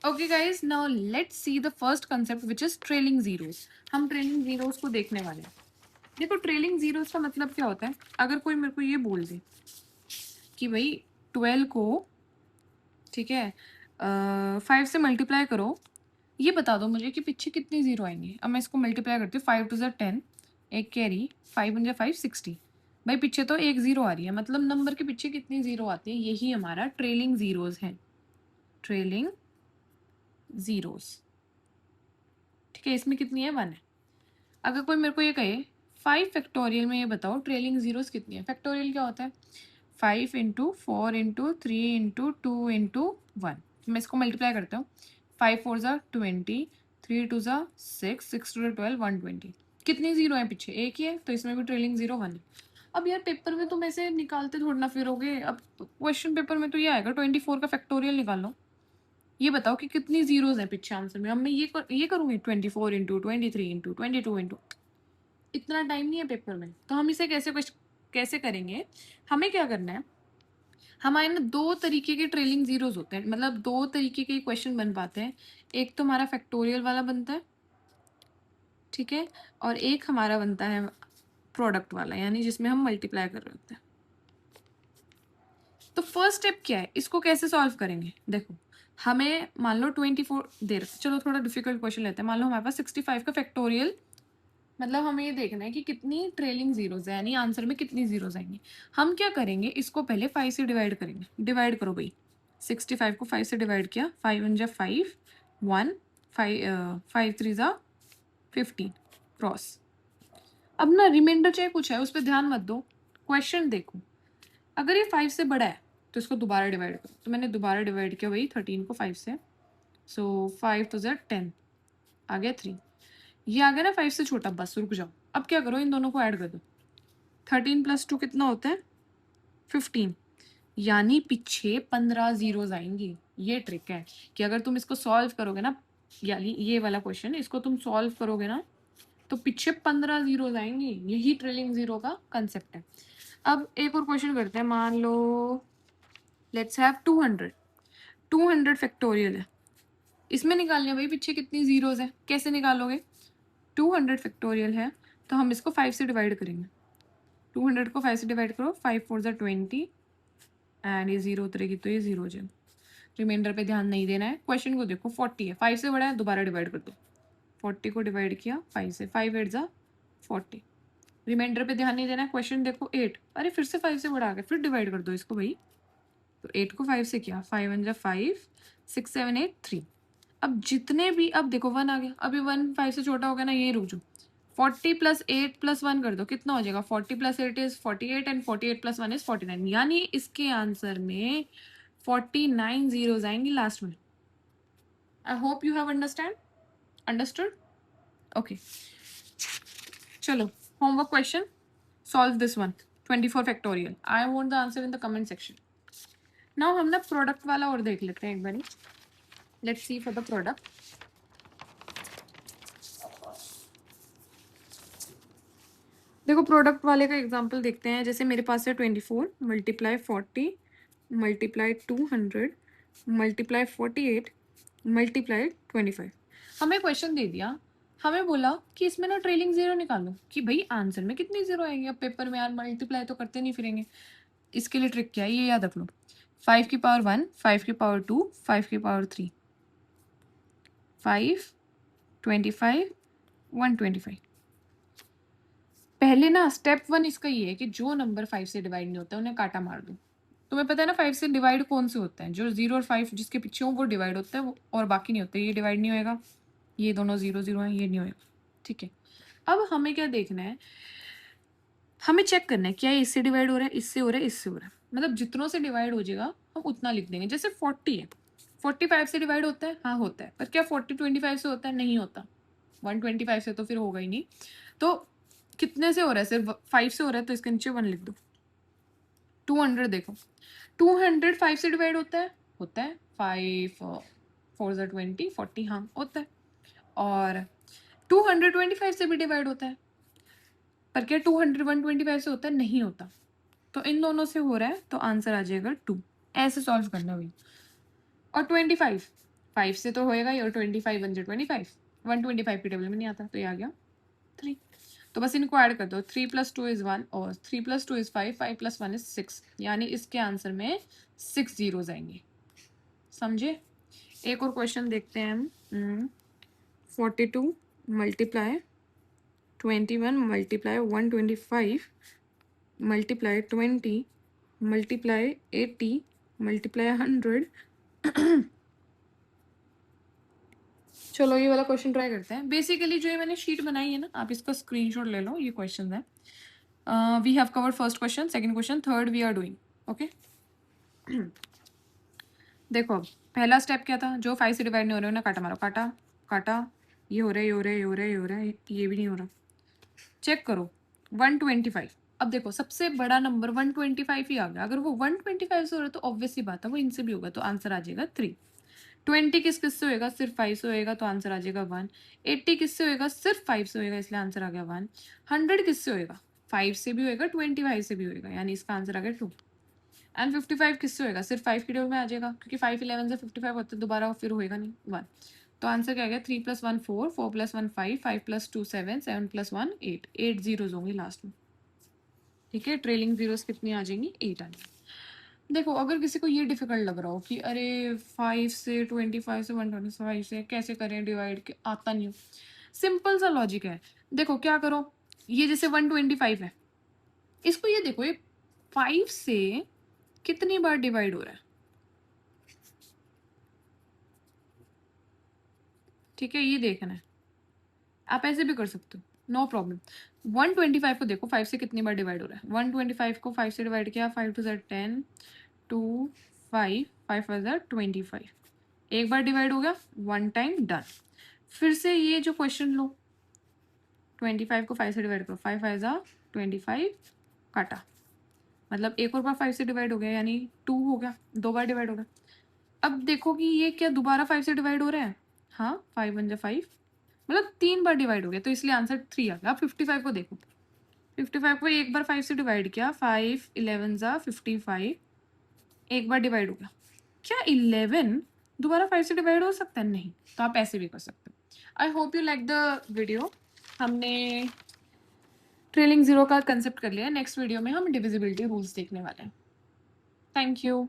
Okay guys, now let's see the first concept which is trailing zeros. हम trailing zeros को देखने वाले हैं। देखो, ट्रेलिंग जीरोस का मतलब क्या होता है। अगर कोई मेरे को ये बोल दे कि भाई 12 को, ठीक है, 5 से मल्टीप्लाई करो, ये बता दो मुझे कि पीछे कितनी जीरो आएंगे। अब मैं इसको मल्टीप्लाई करती हूँ। 5 टू ज़ा 10, एक कैरी, 5 वन जा 5, 60। भाई पीछे तो एक जीरो आ रही है, मतलब नंबर के पीछे कितनी जीरो आती है, यही हमारा ट्रेलिंग जीरोस है। ट्रेलिंग जीरोस, ठीक है। इसमें कितनी है, 1 है। अगर कोई मेरे को ये कहे 5 फैक्टोरियल में ये बताओ ट्रेलिंग जीरोस कितनी है। फैक्टोरियल क्या होता है, 5 इंटू 4 इंटू 3 इंटू 2 इंटू 1। मैं इसको मल्टीप्लाई करता हूँ। 5 4 ज़ा 20, 3 2 ज़ा 6, 6 टू 12, 120। कितनी जीरो है पीछे, एक ही है, तो इसमें भी ट्रेलिंग जीरो 1 है। अब यार पेपर में तुम ऐसे निकालते थोड़ा ना फिरोगे। अब क्वेश्चन पेपर में तो ये आएगा 24 का फैक्टोरियल निकालो। ये बताओ कि कितनी जीरोज हैं पीछे आंसर में। अब मैं ये करूँगी 24 इंटू 23 इंटू 22 इंटू, इतना टाइम नहीं है पेपर में, तो हम इसे कैसे करेंगे। हमें क्या करना है, हमारे ना दो तरीके के ट्रेलिंग जीरोज होते हैं, मतलब दो तरीके के क्वेश्चन बन पाते हैं। एक तो हमारा फैक्टोरियल वाला बनता है, ठीक है, और एक हमारा बनता है प्रोडक्ट वाला, यानी जिसमें हम मल्टीप्लाई कर रहे होते हैं। तो फर्स्ट स्टेप क्या है, इसको कैसे सॉल्व करेंगे। देखो, हमें मान लो 24 दे रखे, चलो थोड़ा डिफिकल्ट क्वेश्चन लेते हैं। मान लो हमारे पास 65 का फैक्टोरियल, मतलब हमें ये देखना है कि कितनी ट्रेलिंग जीरोज है, यानी आंसर में कितनी जीरोज आएंगी। हम क्या करेंगे, इसको पहले 5 से डिवाइड करेंगे। डिवाइड करो भाई, 65 को 5 से डिवाइड किया, 5 वन जा 5, 1, 5 3 जा 15, क्रॉस। अब ना रिमाइंडर चाहे कुछ है, उस पर ध्यान मत दो, क्वेश्चन देखो। अगर ये 5 से बड़ा है तो इसको दोबारा डिवाइड करो। तो मैंने दोबारा डिवाइड किया वही 13 को 5 से, सो 5 तो ज़ा 10, आ गया 3। ये आ गया ना 5 से छोटा, बस रुक जाओ। अब क्या करो, इन दोनों को ऐड कर दो। 13 प्लस 2 कितना होता है, 15, यानी पीछे 15 जीरोज आएंगी। ये ट्रिक है कि अगर तुम इसको सॉल्व करोगे ना, यानी ये वाला क्वेश्चन इसको तुम सॉल्व करोगे ना, तो पीछे 15 जीरोज आएंगी। यही ट्रेलिंग जीरो का कंसेप्ट है। अब एक और क्वेश्चन करते हैं। मान लो लेट्स हैव 200 फैक्टोरियल है। इसमें निकालने भाई पीछे कितनी जीरोज है, कैसे निकालोगे। 200 फैक्टोरियल है तो हम इसको 5 से डिवाइड करेंगे। 200 को 5 से डिवाइड करो, 5 4 ज़ा 20, एंड ये जीरो उतरेगी तो ये जीरो हो। रिमाइंडर पे ध्यान नहीं देना है, क्वेश्चन को देखो। 40 है, 5 से बड़ा है, दोबारा डिवाइड कर दो। 40 को डिवाइड किया 5 से, 5 8 ज़ा 40। रिमाइंडर पे ध्यान नहीं देना है, क्वेश्चन देखो। 8, अरे फिर से 5 से बड़ा आ गया, फिर डिवाइड कर दो इसको भाई। तो 8 को 5 से किया, 5 वन ज़ा 5, 6 7 8 3। अब जितने भी, अब देखो 1 आ गया, अभी 1 5 से छोटा हो गया ना, ये रुक जाओ। 40 प्लस 8 प्लस 1 कर दो, कितना हो जाएगा। 40 plus 8 is 48 and 48 plus 1 is 49, यानी इसके आंसर में 49 जीरोज आएंगी लास्ट में। I hope you have understood. Okay, चलो homework question, solve this one 24 factorial. I want the answer in the comment section. Now हम ना प्रोडक्ट वाला और देख लेते हैं एक बारी। Let's see for the product. देखो, प्रोडक्ट वाले का एग्जांपल देखते हैं। जैसे मेरे पास है 24 मल्टीप्लाई 40 मल्टीप्लाई 200 मल्टीप्लाई 48 मल्टीप्लाई 25। हमें क्वेश्चन दे दिया, हमें बोला कि इसमें ना ट्रेलिंग जीरो निकालो, कि भाई आंसर में कितनी जीरो आएंगे। अब पेपर में यार मल्टीप्लाई तो करते नहीं फिरेंगे। इसके लिए ट्रिक क्या है, ये याद रख लो। 5 की पावर 1, 5 की पावर 2, 5 की पावर 3, 5 25 125। पहले ना स्टेप 1 इसका ये है कि जो नंबर 5 से डिवाइड नहीं होता उन्हें काटा मार दो। तुम्हें पता है ना 5 से डिवाइड कौन से होते हैं, जो 0 और 5 जिसके पीछे हो वो डिवाइड होता है, वो और बाकी नहीं होते। ये डिवाइड नहीं होएगा, ये दोनों 0 0 है, ये नहीं होएगा, ठीक है। अब हमें क्या देखना है, हमें चेक करना है क्या ये इससे डिवाइड हो रहा है, इससे हो रहा है, इससे हो रहा है। मतलब जितनों से डिवाइड हो जाएगा हम उतना लिख देंगे। जैसे 40 है, 45 से डिवाइड होता है, हाँ होता है, पर क्या 40 25 से होता है, नहीं होता। 125 से तो फिर होगा ही नहीं। तो कितने से हो रहा है, सिर्फ 5 से हो रहा है, तो इसके नीचे 1 लिख दो। 200 देखो, 200 5 से डिवाइड होता है, होता है। 5 4 ज़ा 20, 40, हाँ होता है। और 225 से भी डिवाइड होता है, पर क्या 200 125 से होता है, नहीं होता। तो इन दोनों से हो रहा है, तो आंसर आ जाएगा 2। ऐसे सॉल्व करना हुई। और 25 5 से तो होएगा ही, और 25 1 25, 125 की टेबल में नहीं आता, तो ये आ गया 3। तो बस इनको ऐड कर दो, 3 + 2 = 1 और 3 + 2 = 5, 5 + 1 = 6, यानी इसके आंसर में 6 जीरोज आएंगे। समझे? एक और क्वेश्चन देखते हैं हम। 42 × 21 × 125 × 20 × 80 × 100। चलो ये वाला क्वेश्चन ट्राई करते हैं। बेसिकली जो ये मैंने शीट बनाई है ना, आप इसका स्क्रीनशॉट ले लो, ये क्वेश्चन है। We have covered first question, second question, third we are doing. Okay, देखो अब पहला स्टेप क्या था, जो 5 से डिवाइड नहीं हो रहे उन्हें काटा मारो, काटा काटा, ये हो रहा है, ये हो रहा है, ये हो रहा है, ये हो रहा है, ये भी नहीं हो रहा। चेक करो 125। अब देखो सबसे बड़ा नंबर 125 ही आ गया। अगर वो 125 से हो रहा है तो ऑब्वियस सी बात है वो इनसे भी होगा, तो आंसर आ जाएगा 3। 20 किस किस से होएगा, सिर्फ 5 से होएगा, तो आंसर आ जाएगा 1। 80 किस से होएगा, सिर्फ 5 से होएगा, इसलिए आंसर आ गया 1। 100 किस से होएगा, 5 से भी होएगा, 25 से भी होएगा, यानी इसका आंसर आ गया 2। एंड 55 किससे होएगा, सिर्फ 5 की टेबल में आ जाएगा, क्योंकि 5 11 से 55 होता है, दोबारा फिर होएगा नहीं 1। तो आंसर क्या आ गया, 3 + 1 4, 4 + 1 5, 5 + 2 7, 7 + 1 8, 8 जीरोज होंगे लास्ट में। ठीक है, ट्रेलिंग जीरोज कितनी आ जाएंगी, 8 आ जाएंगी। देखो अगर किसी को ये डिफिकल्ट लग रहा हो कि अरे 5 से 25 से 125 से कैसे करें डिवाइड, के आता नहीं हो, सिंपल सा लॉजिक है। देखो क्या करो, ये जैसे 125 है, इसको ये देखो, ये 5 से कितनी बार डिवाइड हो रहा है। ठीक है, ये देखना है, आप ऐसे भी कर सकते हो, नो प्रॉब्लम। 125 को देखो 5 से कितनी बार डिवाइड हो रहा है। 125 को 5 से डिवाइड किया, 5 × 2 = 10, 2 5, 5 × 5 = 25, एक बार डिवाइड हो गया, 1 टाइम, डन। फिर से ये जो क्वेश्चन लो, 25 को 5 से डिवाइड करो, 5 5 = 25, काटा, मतलब एक और बार 5 से डिवाइड हो गया, यानी 2 हो गया, 2 बार डिवाइड हो गया। अब देखो कि ये क्या दोबारा 5 से डिवाइड हो रहा है, हाँ 5 1 = 5, मतलब 3 बार डिवाइड हो गया, तो इसलिए आंसर 3 आ गया। अब 55 को देखो, 55 को एक बार 5 से डिवाइड किया, 5 11 = 55, एक बार डिवाइड हो गया। क्या 11 दोबारा 5 से डिवाइड हो सकता है, नहीं, तो आप ऐसे भी कर सकते हो। आई hope you like the video. हमने ट्रेलिंग जीरो का कंसेप्ट कर लिया, नेक्स्ट वीडियो में हम डिविजिबिलिटी रूल्स देखने वाले हैं। Thank you.